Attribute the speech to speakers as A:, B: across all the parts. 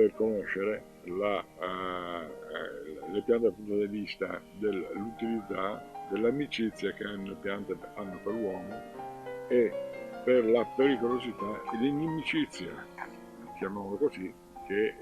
A: poter conoscere le piante dal punto di vista dell'utilità, dell'amicizia che le piante hanno per l'uomo e per la pericolosità e l'inimicizia, chiamiamolo così, che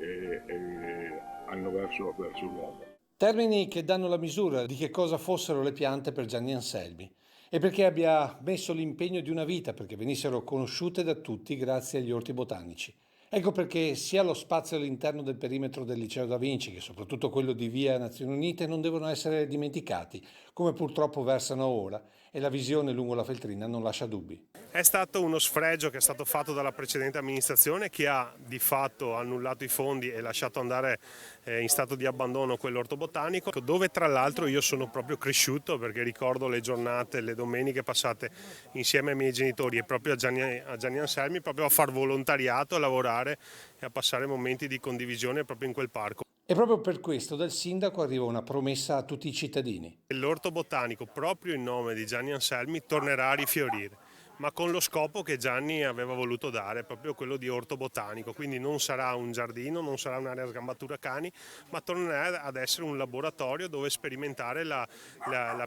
A: hanno verso l'uomo.
B: Termini che danno la misura di che cosa fossero le piante per Gianni Anselmi e perché abbia messo l'impegno di una vita perché venissero conosciute da tutti grazie agli orti botanici. Ecco perché sia lo spazio all'interno del perimetro del Liceo da Vinci che soprattutto quello di Via Nazioni Unite non devono essere dimenticati, come purtroppo versano ora, e la visione lungo la Feltrina non lascia dubbi.
C: È stato uno sfregio che è stato fatto dalla precedente amministrazione che ha di fatto annullato i fondi e lasciato andare in stato di abbandono quell'orto botanico, dove tra l'altro io sono proprio cresciuto perché ricordo le giornate, le domeniche passate insieme ai miei genitori e proprio a Gianni Anselmi, proprio a far volontariato, a lavorare e a passare momenti di condivisione proprio in quel parco.
B: E proprio per questo dal sindaco arriva una promessa a tutti i cittadini.
C: L'orto botanico, proprio in nome di Gianni Anselmi, tornerà a rifiorire, ma con lo scopo che Gianni aveva voluto dare, proprio quello di orto botanico, quindi non sarà un giardino, non sarà un'area sgambatura cani, ma tornerà ad essere un laboratorio dove sperimentare la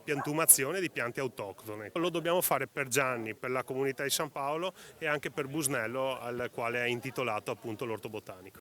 C: piantumazione di piante autoctone. Lo dobbiamo fare per Gianni, per la comunità di San Paolo e anche per Busnello, al quale è intitolato appunto l'orto botanico.